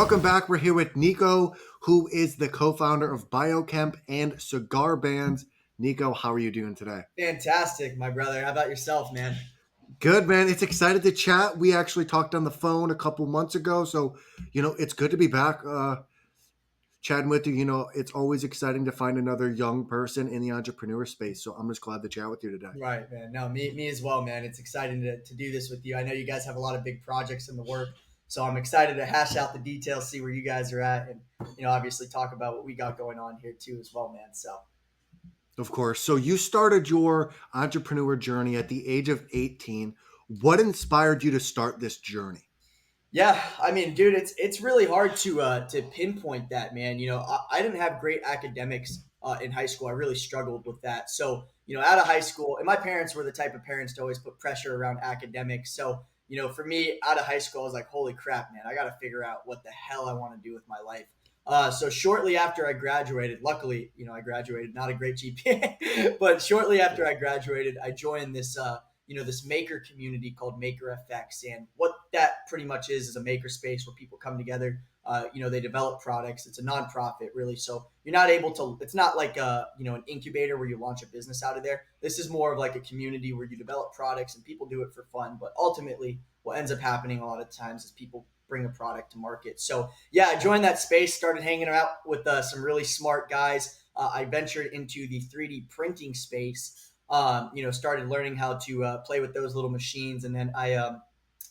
Welcome back. We're here with Niko, who is the co-founder of BioKemp and Cigar Bandz. Niko, how are you doing today? Fantastic, my brother. How about yourself, man? Good, man. It's excited to chat. We actually talked on the phone a couple months ago, so it's good to be back chatting with you. It's always exciting to find another young person in the entrepreneur space. So I'm just glad to chat with you today. Right, man. No, me as well, man. It's exciting to do this with you. I know you guys have a lot of big projects in the work, so I'm excited to hash out the details, see where you guys are at, and obviously talk about what we got going on here too as well, man. So Of course. So you started your entrepreneur journey at the age of 18. What inspired you to start this journey? yeah, I mean, dude, it's really hard to pinpoint that, man. I didn't have great academics in high school. I really struggled with that. So out of high school, and my parents were the type of parents to always put pressure around academics. So for me, out of high school, I was like, holy crap, man, I got to figure out what the hell I want to do with my life. So shortly after I graduated, luckily, I graduated, not a great GPA, but shortly after I graduated, I joined this maker community called Maker FX. And what that pretty much is a maker space where people come together. They develop products. It's a nonprofit, really. So you're not able to. It's not like an incubator where you launch a business out of there. This is more of like a community where you develop products and people do it for fun. But ultimately, what ends up happening a lot of times is people bring a product to market. So yeah, I joined that space, started hanging out with some really smart guys. I ventured into the 3D printing space. Started learning how to play with those little machines. And then I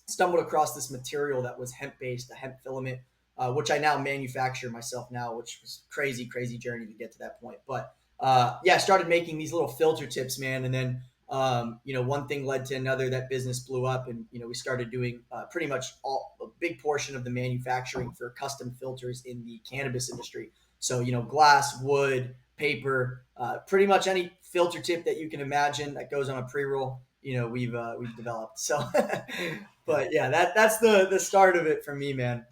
stumbled across this material that was hemp-based, a hemp filament, which I now manufacture myself now, which was crazy, crazy journey to get to that point. But I started making these little filter tips, man. And then, one thing led to another. That business blew up, and we started doing pretty much a big portion of the manufacturing for custom filters in the cannabis industry. So glass, wood, paper, pretty much any filter tip that you can imagine that goes on a pre-roll. We've developed. So, but yeah, that's the start of it for me, man.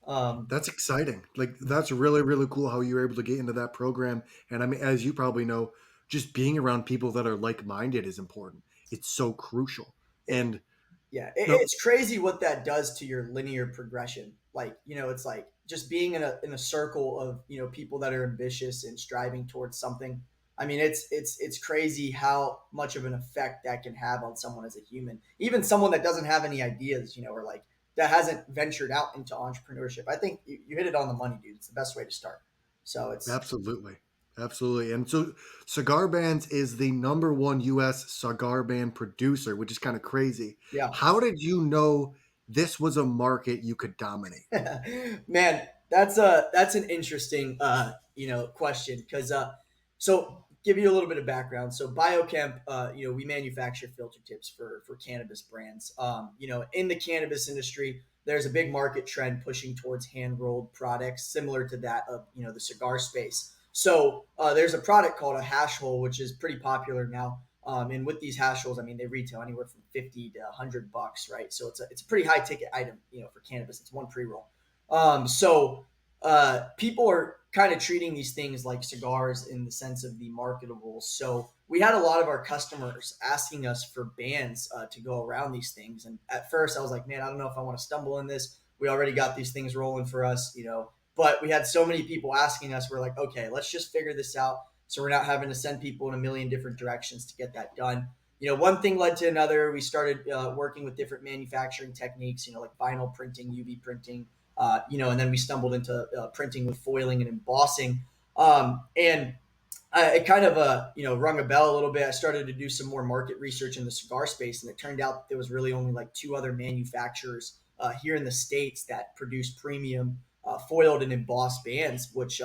That's exciting. Like that's really, really cool how you were able to get into that program. And I mean, as you probably know, just being around people that are like-minded is important. It's so crucial. And Yeah, no, it's crazy what that does to your linear progression. Like, it's like just being in a circle of, people that are ambitious and striving towards something. I mean, it's crazy how much of an effect that can have on someone as a human. Even someone that doesn't have any ideas, or like that hasn't ventured out into entrepreneurship. I think you hit it on the money, dude. It's the best way to start. So it's absolutely. Absolutely. And so Cigar Bands is the number one US cigar band producer, which is kind of crazy. yeah. How did you know this was a market you could dominate? Man, that's an interesting question because so give you a little bit of background. So Biokemp, we manufacture filter tips for cannabis brands. In the cannabis industry, there's a big market trend pushing towards hand rolled products, similar to that of the cigar space. So there's a product called a hash hole, which is pretty popular now. And with these hash rolls, I mean, they retail anywhere from 50 to $100, right? So it's a pretty high ticket item, for cannabis. It's one pre roll. People are kind of treating these things like cigars in the sense of the marketable. So we had a lot of our customers asking us for bands to go around these things. And at first, I was like, man, I don't know if I want to stumble in this. We already got these things rolling for us, But we had so many people asking us. We're like, okay, let's just figure this out, so we're not having to send people in a million different directions to get that done. One thing led to another. We started working with different manufacturing techniques, like vinyl printing, UV printing, and then we stumbled into printing with foiling and embossing. And it kind of, rung a bell a little bit. I started to do some more market research in the cigar space, and it turned out that there was really only like two other manufacturers here in the States that produce premium foiled and embossed bands, which,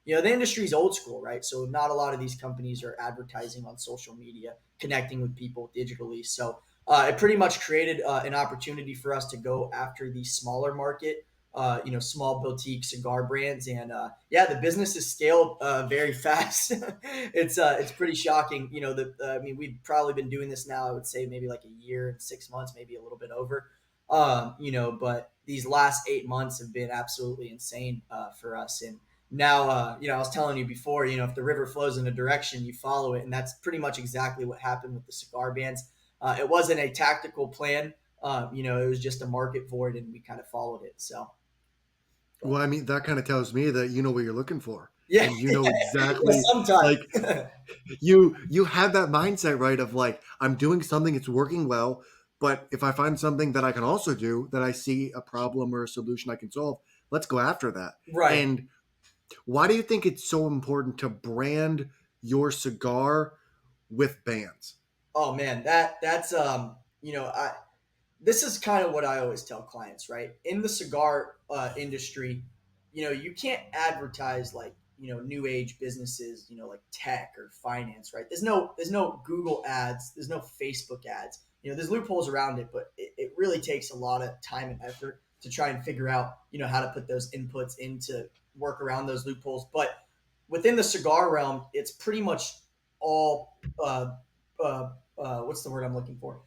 the industry is old school, right? So not a lot of these companies are advertising on social media, connecting with people digitally. So it pretty much created an opportunity for us to go after the smaller market, small boutique cigar brands. And the business has scaled very fast. It's pretty shocking. We've probably been doing this now, I would say maybe like a year and 6 months, maybe a little bit over. But these last 8 months have been absolutely insane for us. And now, I was telling you before, if the river flows in a direction, you follow it. And that's pretty much exactly what happened with the cigar bands. It wasn't a tactical plan. It was just a market void, and we kind of followed it. So Well, I mean, that kind of tells me that you know what you're looking for, Yeah, and you know yeah, exactly, sometimes. like, you have that mindset, right, of like, I'm doing something, it's working well, but if I find something that I can also do, that I see a problem or a solution I can solve, let's go after that. Right. And why do you think it's so important to brand your cigar with bands? Oh man, that's I this is kind of what I always tell clients, right? In the cigar industry, you can't advertise like new age businesses, like tech or finance, right? There's no Google ads, there's no Facebook ads. There's loopholes around it, but it really takes a lot of time and effort to try and figure out how to put those inputs into work around those loopholes. But within the cigar realm, it's pretty much all what's the word I'm looking for?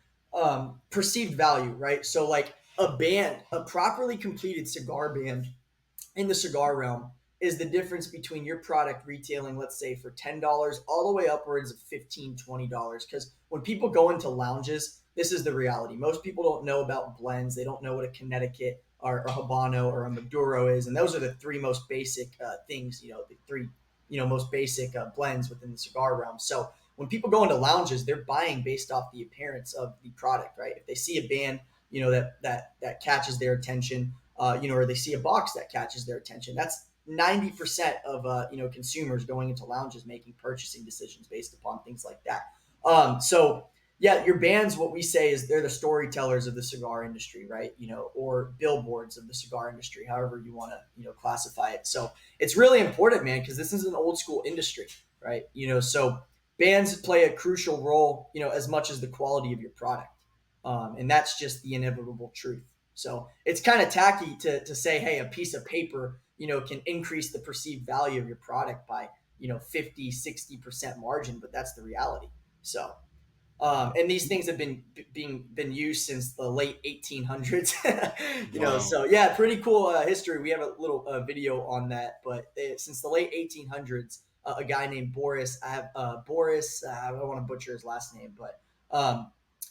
Perceived value, right? So like a properly completed cigar band in the cigar realm is the difference between your product retailing, let's say, for $10 all the way upwards of $15, $20. Because when people go into lounges, this is the reality. Most people don't know about blends. They don't know what a Connecticut or a Habano or a Maduro is. And those are the three most basic things, the three, most basic blends within the cigar realm. So when people go into lounges, they're buying based off the appearance of the product, right? If they see a band, that catches their attention, or they see a box that catches their attention. That's 90% of consumers going into lounges making purchasing decisions based upon things like that. So yeah, your bands, what we say is they're the storytellers of the cigar industry, right? Or billboards of the cigar industry, however you want to classify it. So it's really important, man, because this is an old school industry, right? So bands play a crucial role, as much as the quality of your product. And that's just the inevitable truth. So it's kind of tacky to say, hey, a piece of paper, can increase the perceived value of your product by, 50, 60% margin, but that's the reality. So, and these things have been used since the late 1800s. Wow. So yeah, pretty cool history. We have a little video on that, but since the late 1800s, a guy named Boris, I don't want to butcher his last name, but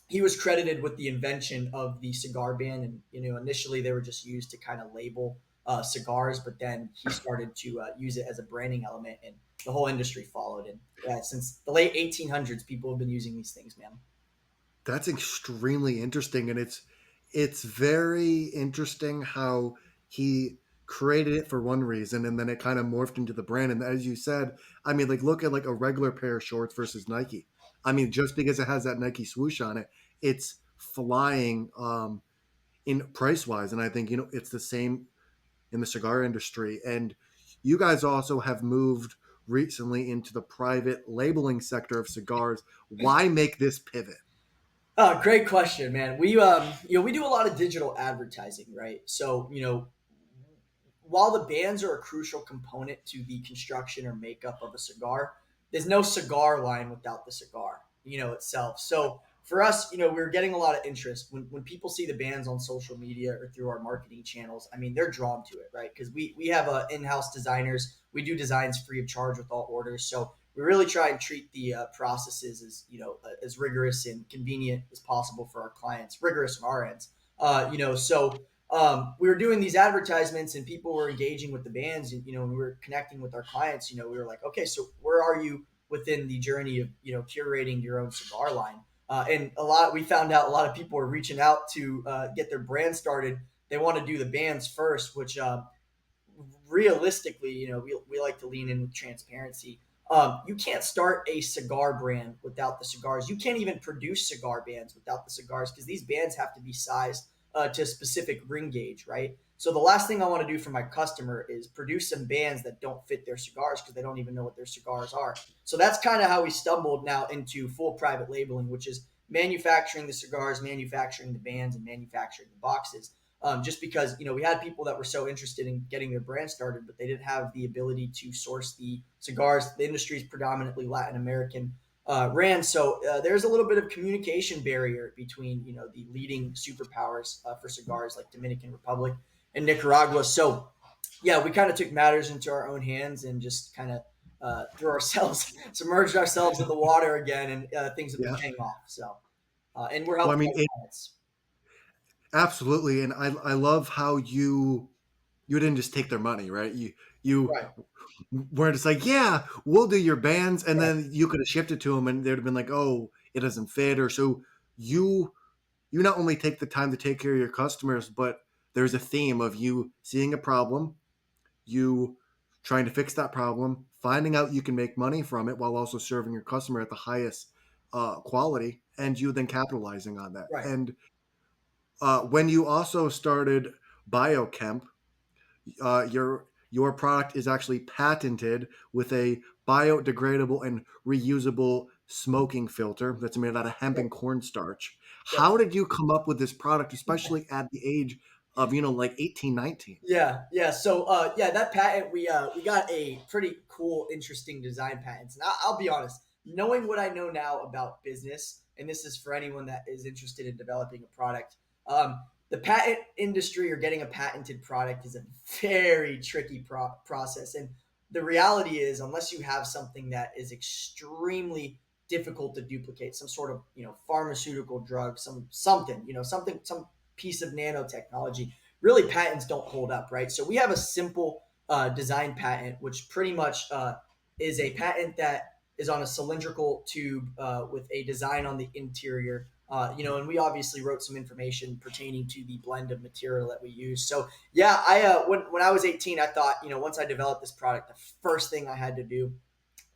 he was credited with the invention of the cigar band. And initially they were just used to kind of label cigars, but then he started to use it as a branding element, and the whole industry followed. And since the late 1800s, people have been using these things, man. That's extremely interesting, and it's very interesting how he created it for one reason, and then it kind of morphed into the brand. And as you said, I mean, like, look at like a regular pair of shorts versus Nike. I mean, just because it has that Nike swoosh on it, it's flying in price wise. And I think it's the same in the cigar industry. And you guys also have moved recently into the private labeling sector of cigars. Why make this pivot? Oh, great question, man. We do a lot of digital advertising, right? So while the bands are a crucial component to the construction or makeup of a cigar, there's no cigar line without the cigar, itself. So for us, we're getting a lot of interest when people see the bands on social media or through our marketing channels. I mean, they're drawn to it, right? Because we have in-house designers. We do designs free of charge with all orders. So we really try and treat the processes as as rigorous and convenient as possible for our clients, rigorous on our ends. So we were doing these advertisements and people were engaging with the bands, and when we were connecting with our clients, we were like, okay, so where are you within the journey of curating your own cigar line? And we found out a lot of people were reaching out to get their brand started. They want to do the bands first, which realistically, we like to lean in with transparency. You can't start a cigar brand without the cigars. You can't even produce cigar bands without the cigars, because these bands have to be sized to a specific ring gauge, right? So the last thing I want to do for my customer is produce some bands that don't fit their cigars, because they don't even know what their cigars are. So that's kind of how we stumbled now into full private labeling, which is manufacturing the cigars, manufacturing the bands, and manufacturing the boxes. Just because we had people that were so interested in getting their brand started, but they didn't have the ability to source the cigars. The industry is predominantly Latin American ran, so there's a little bit of communication barrier between the leading superpowers for cigars like Dominican Republic and Nicaragua. So yeah, we kind of took matters into our own hands and just kind of threw ourselves, submerged ourselves in the water again, and things have been Yeah. paying off. So and we're Well, I helping mean, our clients. absolutely, and I love how you you didn't just take their money, right? You Right. weren't just like, yeah, we'll do your bands, and Yeah. then you could have shipped it to them, and they'd have been like, oh, it doesn't fit, or so you you not only take the time to take care of your customers, but there's a theme of you seeing a problem, you trying to fix that problem, finding out you can make money from it while also serving your customer at the highest quality, and you then capitalizing on that. Right. And when you also started BioKemp, your product is actually patented with a biodegradable and reusable smoking filter that's made out of hemp Yep. and cornstarch. Yep. How did you come up with this product, especially at the age of, like 18, 19? Yeah, yeah. So, yeah, that patent we got a pretty cool, interesting design patents. And I'll be honest, knowing what I know now about business, and this is for anyone that is interested in developing a product. The patent industry or getting a patented product is a very tricky process, and the reality is, unless you have something that is extremely difficult to duplicate, some sort of pharmaceutical drug, something some piece of nanotechnology, really patents don't hold up, right? So we have a simple design patent, which pretty much is a patent that is on a cylindrical tube with a design on the interior. And we obviously wrote some information pertaining to the blend of material that we use. So yeah, I when I was 18, I thought, once I developed this product, the first thing I had to do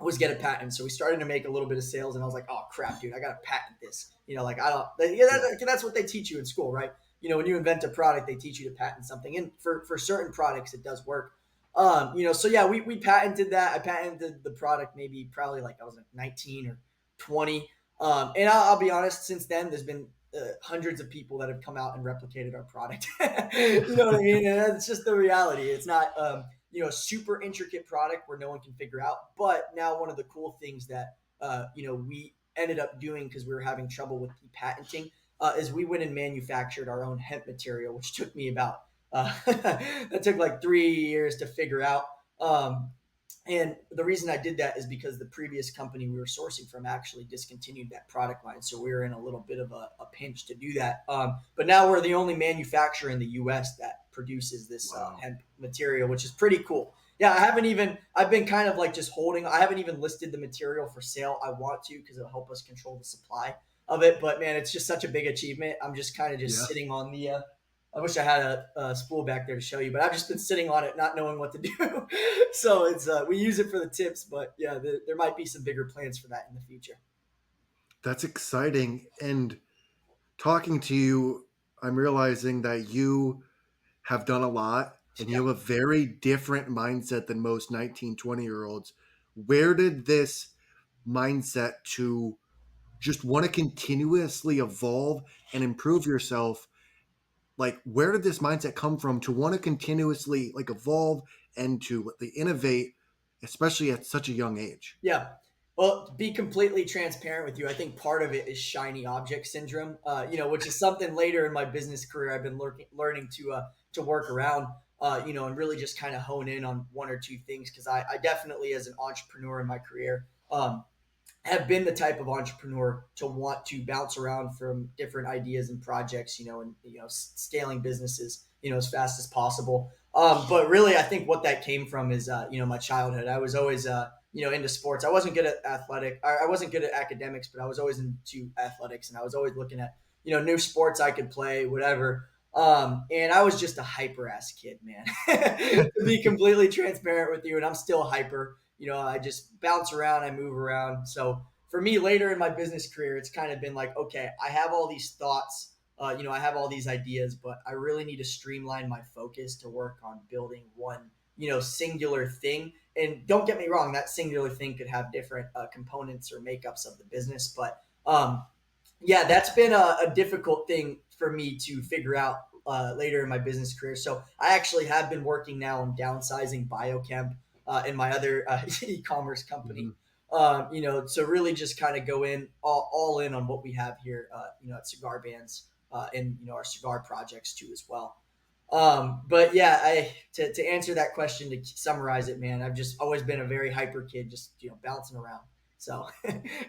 was get a patent. So we started to make a little bit of sales, and I was like, "Oh crap, dude, I got to patent this." Like I don't. Yeah, Yeah. that's what they teach you in school, right? When you invent a product, they teach you to patent something, and for certain products, it does work. So yeah, we patented that. I patented the product maybe probably like I was like 19 or 20. And I'll be honest, since then there's been hundreds of people that have come out and replicated our product. You know what I mean? And that's just the reality. It's not a super intricate product where no one can figure out. But now one of the cool things that we ended up doing because we were having trouble with the patenting is we went and manufactured our own hemp material, which took me about that took like 3 years to figure out. And the reason I did that is because the previous company we were sourcing from actually discontinued that product line. So we were in a little bit of a pinch to do that. But now we're the only manufacturer in the US that produces this Wow. hemp material, which is pretty cool. Yeah, I've been kind of like just holding, I haven't even listed the material for sale. I want to because it'll help us control the supply of it. But man, it's just such a big achievement. I'm just kind of just Yeah. sitting on I wish I had a spool back there to show you, but I've just been sitting on it, not knowing what to do. So it's we use it for the tips, but yeah, there might be some bigger plans for that in the future. That's exciting. And talking to you, I'm realizing that you have done a lot and Yeah, you have a very different mindset than most 19, 20-year olds. Where did this mindset to just want to continuously evolve and improve yourself, like where did this mindset come from to want to continuously like evolve and to like, innovate, especially at such a young age? yeah. Well, to be completely transparent with you, I think part of it is shiny object syndrome. Which is something later in my business career I've been learning to work around. And really just kind of hone in on one or two things because I definitely, as an entrepreneur in my career, have been the type of entrepreneur to want to bounce around from different ideas and projects, and scaling businesses, as fast as possible. But really, I think what that came from is, my childhood. I was always, into sports. I wasn't good at I wasn't good at academics, but I was always into athletics, and I was always looking at, new sports I could play, whatever. And I was just a hyper ass kid, man. To be completely transparent with you, and I'm still hyper. I just bounce around, I move around. So for me, later in my business career, it's kind of been like, okay, I have all these thoughts, I have all these ideas, but I really need to streamline my focus to work on building one, singular thing. And don't get me wrong, that singular thing could have different components or makeups of the business, but yeah, that's been a difficult thing for me to figure out later in my business career. So I actually have been working now on downsizing Biokemp in my other e-commerce company. Mhm. So really just kind of go in all in on what we have here, at Cigar Bandz and our cigar projects too as well. But yeah, to answer that question, to summarize it, man, I've just always been a very hyper kid, just bouncing around. So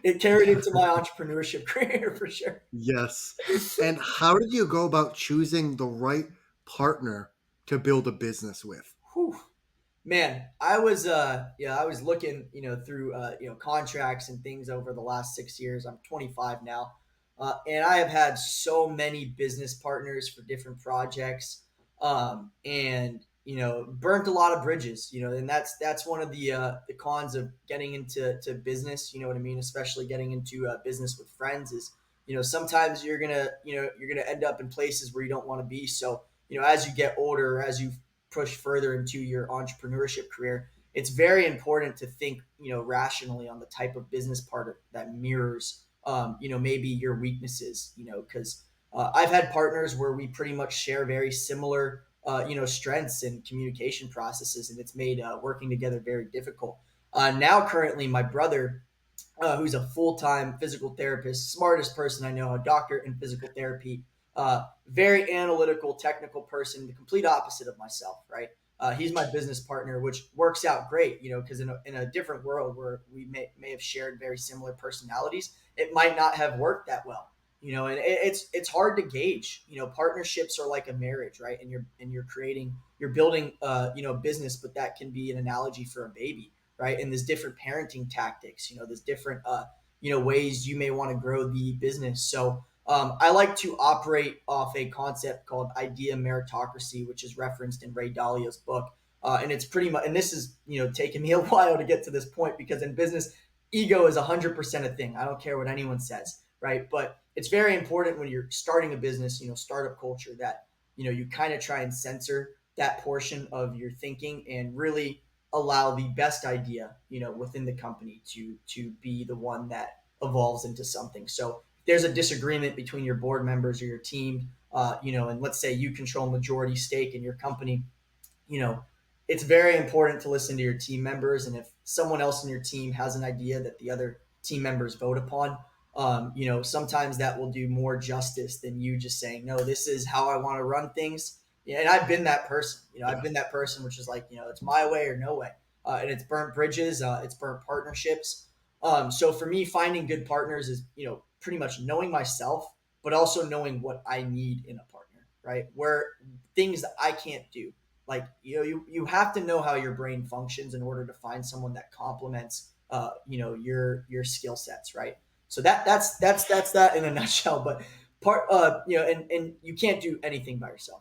it carried into my entrepreneurship career for sure. Yes. And how did you go about choosing the right partner to build a business with? Whew. Man, I was looking, through contracts and things over the last 6 years. I'm 25 now, and I have had so many business partners for different projects, and burnt a lot of bridges. And that's one of the cons of getting into business. You know what I mean? Especially getting into business with friends is sometimes you're gonna end up in places where you don't want to be. So as you get older, as you push further into your entrepreneurship career, it's very important to think, rationally on the type of business partner that mirrors, maybe your weaknesses, because I've had partners where we pretty much share very similar, strengths and communication processes, and it's made working together very difficult. Now, currently, my brother, who's a full-time physical therapist, smartest person I know, a doctor in physical therapy, very analytical, technical person, the complete opposite of myself, right? He's my business partner, which works out great, because in a different world where we may have shared very similar personalities, it might not have worked that well, and it's hard to gauge. Partnerships are like a marriage, right? You're building, business, but that can be an analogy for a baby, right? And there's different parenting tactics, there's different, ways you may want to grow the business. So I like to operate off a concept called idea meritocracy, which is referenced in Ray Dalio's book. And it's pretty much, and this is, taken me a while to get to this point, because in business, ego is 100% a thing. I don't care what anyone says, right? But it's very important when you're starting a business, startup culture, that, you kind of try and censor that portion of your thinking and really allow the best idea, within the company to be the one that evolves into something. So there's a disagreement between your board members or your team, and let's say you control majority stake in your company, it's very important to listen to your team members. And if someone else in your team has an idea that the other team members vote upon, sometimes that will do more justice than you just saying, no, this is how I want to run things. Yeah, and I've been that person. I've been that person, which is like, it's my way or no way. And it's burnt bridges, it's burnt partnerships. So for me, finding good partners is, pretty much knowing myself, but also knowing what I need in a partner, right? Where things that I can't do, like, you have to know how your brain functions in order to find someone that complements, your skill sets, right? So that's that in a nutshell. But and you can't do anything by yourself.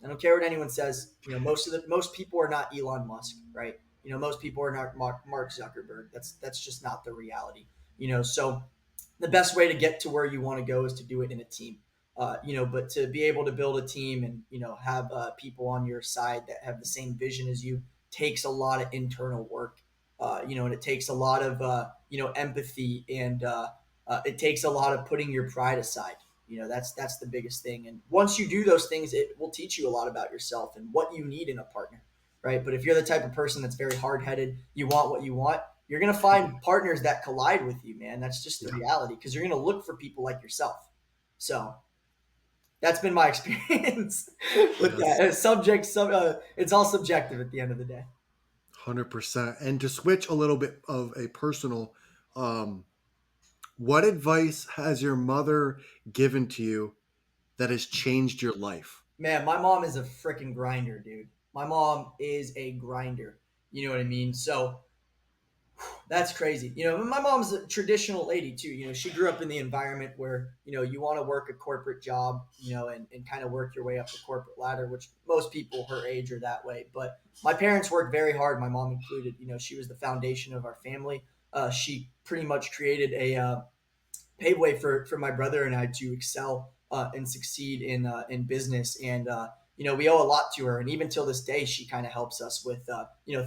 I don't care what anyone says. Most people are not Elon Musk, right? Most people are not Mark Zuckerberg. That's just not the reality. So the best way to get to where you want to go is to do it in a team. But to be able to build a team and have people on your side that have the same vision as you takes a lot of internal work. And it takes a lot of empathy, and it takes a lot of putting your pride aside. That's the biggest thing. And once you do those things, it will teach you a lot about yourself and what you need in a partner, right? But if you're the type of person that's very hard-headed, you want what you want, you're going to find partners that collide with you, man. That's just the reality, because you're going to look for people like yourself. So that's been my experience with Yes. that. It's all subjective at the end of the day. 100%. And to switch a little bit of a personal, um, what advice has your mother given to you that has changed your life? Man, my mom is a freaking grinder, dude. My mom is a grinder. You know what I mean? So that's crazy. My mom's a traditional lady too. She grew up in the environment where, you want to work a corporate job, and kind of work your way up the corporate ladder, which most people her age are that way. But my parents worked very hard, my mom included. She was the foundation of our family. She pretty much created a paved way for my brother and I to excel and succeed in business. And we owe a lot to her. And even till this day, she kind of helps us with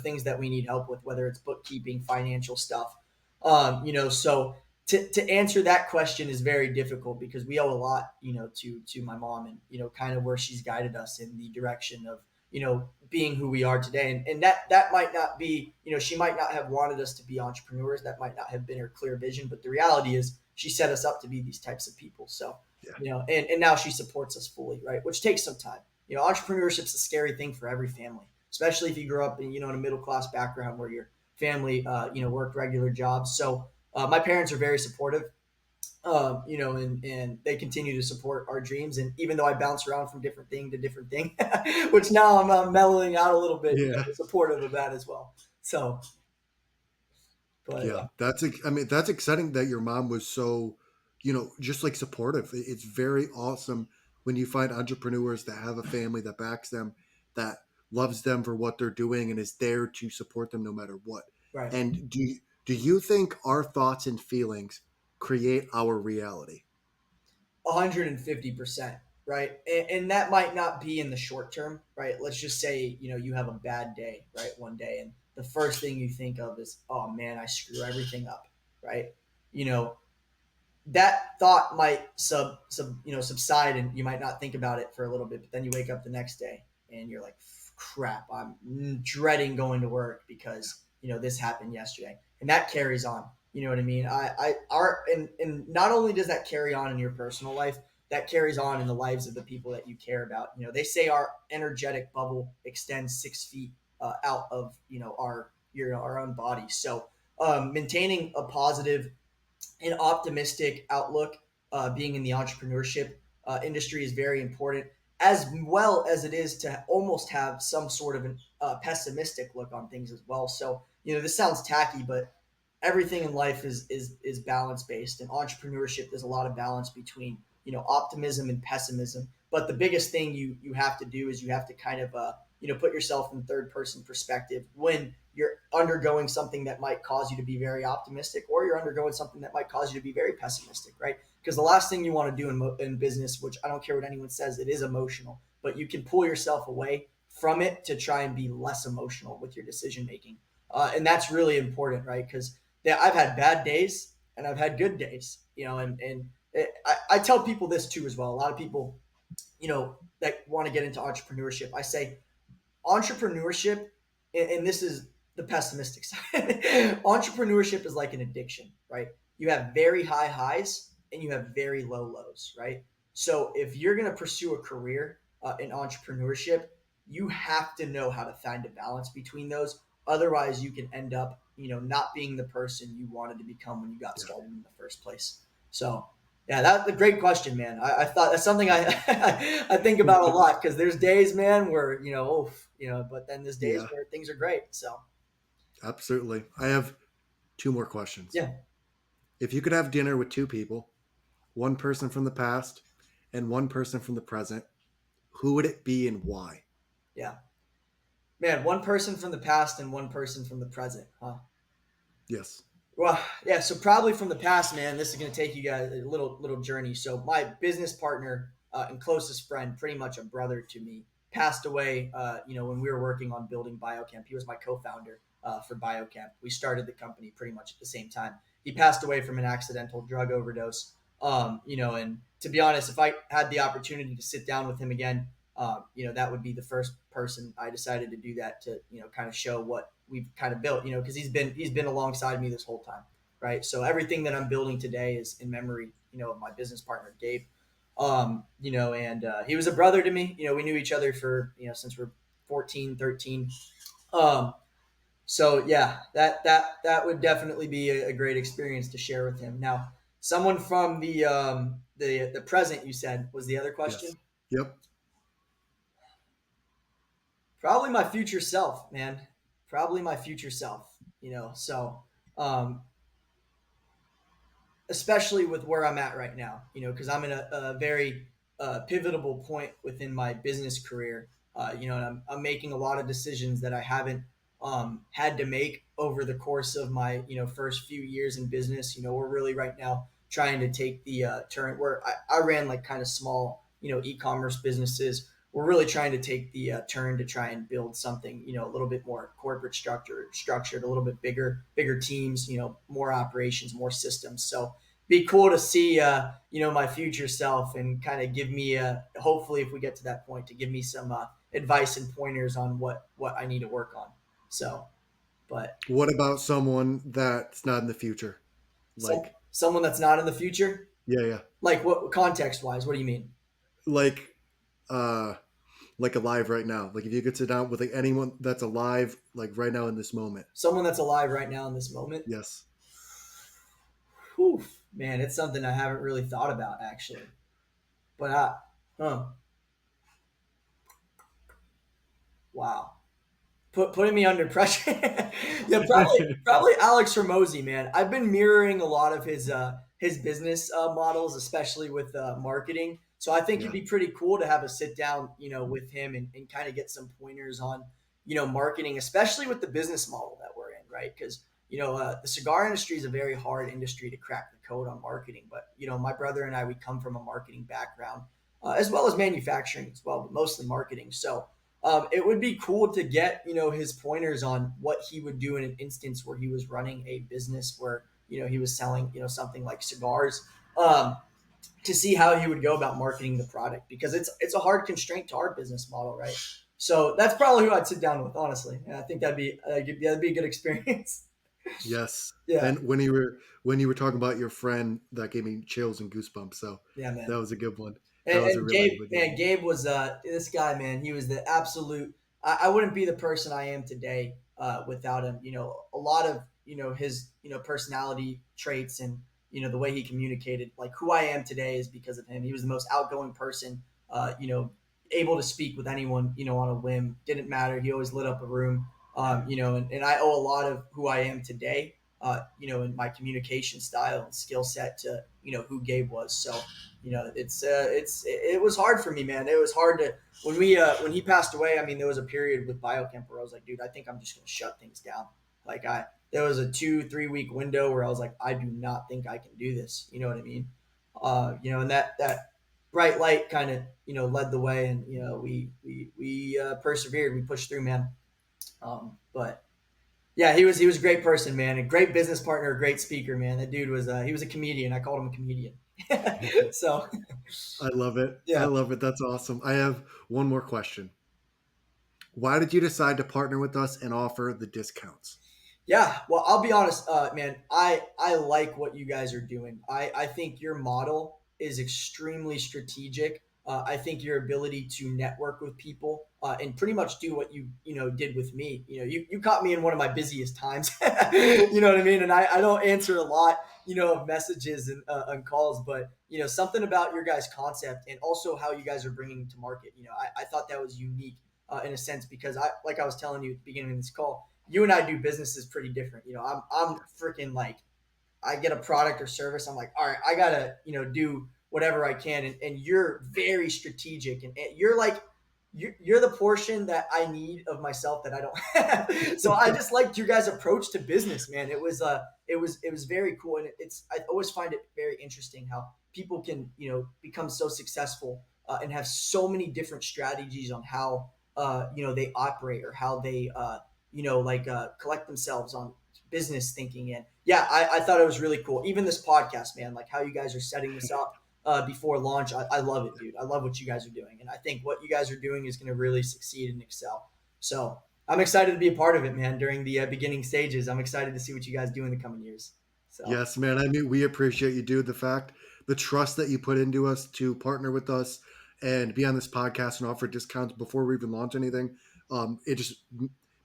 things that we need help with, whether it's bookkeeping, financial stuff. So to answer that question is very difficult, because we owe a lot, to my mom, and kind of where she's guided us in the direction of being who we are today. And that might not be, she might not have wanted us to be entrepreneurs. That might not have been her clear vision. But the reality is, she set us up to be these types of people. So, Yeah. And now she supports us fully, right? Which takes some time. Entrepreneurship's a scary thing for every family, especially if you grew up in a middle class background where your family, worked regular jobs. So my parents are very supportive. and they continue to support our dreams. And even though I bounce around from different thing to different thing, which now I'm mellowing out a little bit, Yeah. they're supportive of that as well. So, but Yeah, I mean, that's exciting that your mom was so, just like supportive. It's very awesome when you find entrepreneurs that have a family that backs them, that loves them for what they're doing and is there to support them no matter what. right. And do you think our thoughts and feelings create our reality? 150%, right? And that might not be in the short term, right? Let's just say, you have a bad day, right? One day, and the first thing you think of is, oh man, I screw everything up, right? You know, that thought might subside, and you might not think about it for a little bit, but then you wake up the next day and you're like, crap, I'm dreading going to work because this happened yesterday, and that carries on. You know what I mean? And not only does that carry on in your personal life, that carries on in the lives of the people that you care about. They say our energetic bubble extends 6 feet out of our own body. So maintaining a positive an optimistic outlook, being in the entrepreneurship industry, is very important, as well as it is to almost have some sort of an pessimistic look on things as well. So, this sounds tacky, but everything in life is balance based, and entrepreneurship, there's a lot of balance between optimism and pessimism. But the biggest thing you have to do is you have to kind of put yourself in third person perspective when you're undergoing something that might cause you to be very optimistic, or you're undergoing something that might cause you to be very pessimistic, right? Because the last thing you want to do in business, which I don't care what anyone says, it is emotional, but you can pull yourself away from it to try and be less emotional with your decision making. And that's really important, right? Because I've had bad days and I've had good days, I tell people this too as well. A lot of people, that want to get into entrepreneurship, I say entrepreneurship, and this is the pessimistic side. Entrepreneurship is like an addiction, right? You have very high highs and you have very low lows, right? So if you're going to pursue a career in entrepreneurship, you have to know how to find a balance between those. Otherwise, you can end up, not being the person you wanted to become when you got Yeah. started in the first place. So yeah, that's a great question, man. I thought that's something I I think about a lot, because there's days, man, where but then there's days Yeah, where things are great. So absolutely. I have two more questions. yeah, If you could have dinner with two people, one person from the past and one person from the present, who would it be and why? yeah, man. One person from the past and one person from the present, huh? Yes. Well, yeah. So probably from the past, man. This is going to take you guys a little journey. So my business partner and closest friend, pretty much a brother to me, passed away. When we were working on building Biokemp, he was my co-founder for Biokemp. We started the company pretty much at the same time. He passed away from an accidental drug overdose. And to be honest, if I had the opportunity to sit down with him again, that would be the first person I decided to do that to, kind of show what we've kind of built, because he's been alongside me this whole time, right? So everything that I'm building today is in memory, of my business partner Gabe. And he was a brother to me. We knew each other for since we're 14, 13. Um, so yeah, that would definitely be a great experience to share with him. Now, someone from the present, you said, was the other Yes. question. Yep. Probably my future self, man. Probably my future self. So um, especially with where I'm at right now, because I'm in a very pivotal point within my business career. And I'm making a lot of decisions that I haven't had to make over the course of my, first few years in business. We're really right now trying to take the turn where I ran like kind of small, e-commerce businesses. We're really trying to take the turn to try and build something, a little bit more corporate structured, a little bit bigger teams, more operations, more systems. So be cool to see, my future self, and kind of give me, hopefully, if we get to that point, to give me some advice and pointers on what I need to work on. So, but What about someone that's not in the future? Like, someone that's not in the future, yeah, yeah. like what context wise? What do you mean? Like, uh, like alive right now. Like, if you could sit down with like anyone that's alive, like right now in this moment. Someone that's alive right now in this moment. Yes. Whew, man, it's something I haven't really thought about actually. But huh, wow. Putting me under pressure. Yeah, probably Alex Hormozy, man. I've been mirroring a lot of his business models, especially with marketing. So I think it'd Yeah. be pretty cool to have a sit down, with him and kind of get some pointers on, marketing, especially with the business model that we're in, right? Because the cigar industry is a very hard industry to crack the code on marketing. But my brother and I, we come from a marketing background, as well as manufacturing as well, but mostly marketing. So it would be cool to get his pointers on what he would do in an instance where he was running a business where he was selling something like cigars, to see how he would go about marketing the product, because it's a hard constraint to our business model, right? So that's probably who I'd sit down with, honestly, and I think that'd be a good experience. Yes. Yeah, And when you were talking about your friend, that gave me chills and goosebumps. So yeah, man. that was a good one. That was a And really, Gabe, really good man, one. Gabe was this guy, man. He was the absolute. I wouldn't be the person I am today without him. A lot of his personality traits and the way he communicated, like who I am today, is because of him. He was the most outgoing person. Able to speak with anyone on a whim. Didn't matter. He always lit up a room. And I owe a lot of who I am today. In my communication style and skill set to who Gabe was. So it was hard for me, man. It was hard to when he passed away. I mean, there was a period with Biokemp where I was like, dude, I think I'm just gonna shut things down. Like there was a 2-3 week window where I was like, I do not think I can do this. You know what I mean? And that bright light kind of led the way, and we persevered. We pushed through, man. But yeah, he was a great person, man. A great business partner, a great speaker, man. That dude was he was a comedian. I called him a comedian. So I love it. I yeah. love it. That's awesome. I have one more question. Why did you decide to partner with us and offer the discounts? Yeah, well, I'll be honest, man. I like what you guys are doing. I think your model is extremely strategic. I think your ability to network with people and pretty much do what you did with me. You caught me in one of my busiest times. You know what I mean? And I don't answer a lot of messages and calls, but something about your guys' concept and also how you guys are bringing to market. I thought that was unique in a sense, because like I was telling you at the beginning of this call, you and I do businesses pretty different. I'm freaking like, I get a product or service. I'm like, all right, I gotta, do whatever I can. And you're very strategic, and you're like, you're the portion that I need of myself that I don't have. So I just liked your guys' approach to business, man. It was very cool. And I always find it very interesting how people can, become so successful and have so many different strategies on how, they operate, or how they, collect themselves on business thinking. And yeah, I thought it was really cool. Even this podcast, man, like how you guys are setting this up before launch. I love it, dude. I love what you guys are doing. And I think what you guys are doing is going to really succeed and excel. So I'm excited to be a part of it, man, during the beginning stages. I'm excited to see what you guys do in the coming years. So Yes, man. I mean, we appreciate you, dude. The trust that you put into us to partner with us and be on this podcast and offer discounts before we even launch anything. It just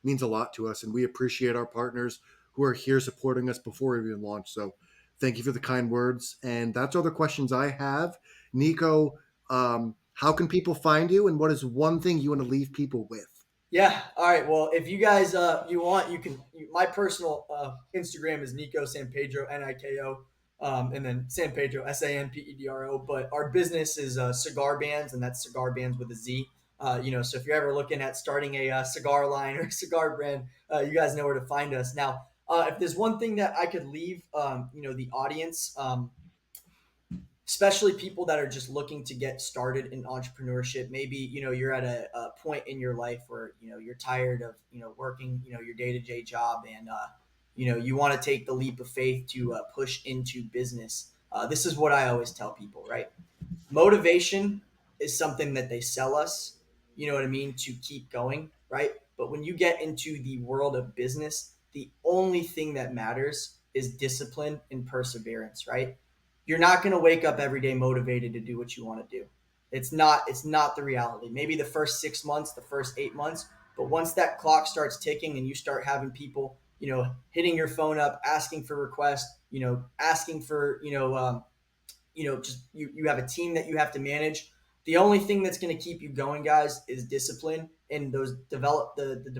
means a lot to us, and we appreciate our partners who are here supporting us before we even launch. So, thank you for the kind words. And that's all the questions I have. Niko, how can people find you, and what is one thing you want to leave people with? yeah. All right. Well, if you guys you want, you can. My personal Instagram is Niko San Pedro, Niko, and then San Pedro, Sanpedro. But our business is Cigar Bandz, and that's Cigar Bandz with a Z. So if you're ever looking at starting a cigar line or a cigar brand, you guys know where to find us. Now, if there's one thing that I could leave, the audience, especially people that are just looking to get started in entrepreneurship. Maybe you're at a point in your life where you're tired of working your day-to-day job, and you want to take the leap of faith to push into business. This is what I always tell people, right? Motivation is something that they sell us, you know what I mean, to keep going, right? But when you get into the world of business, the only thing that matters is discipline and perseverance, right? You're not going to wake up every day motivated to do what you want to do. It's not the reality. Maybe the first 6 months, the first 8 months, but once that clock starts ticking and you start having people hitting your phone up, asking for requests, asking for, just you have a team that you have to manage. The only thing that's going to keep you going, guys, is discipline and those the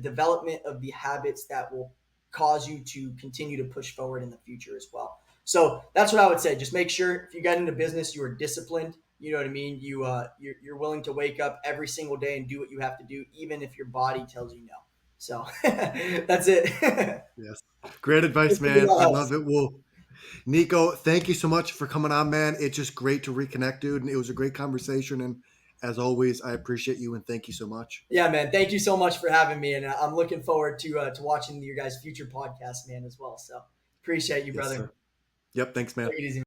development of the habits that will cause you to continue to push forward in the future as well. So that's what I would say. Just make sure if you get into business, you are disciplined. You know what I mean? You're willing to wake up every single day and do what you have to do, even if your body tells you no. So that's it. Yes. Great advice, Hopefully man. that I love helps. it. Well, Niko, thank you so much for coming on, man. It's just great to reconnect, dude. And it was a great conversation. And as always, I appreciate you and thank you so much. Yeah, man. Thank you so much for having me, and I'm looking forward to watching your guys' future podcast, man, as well. So appreciate you, Yes, brother. sir. Yep. Thanks, man. Take it easy.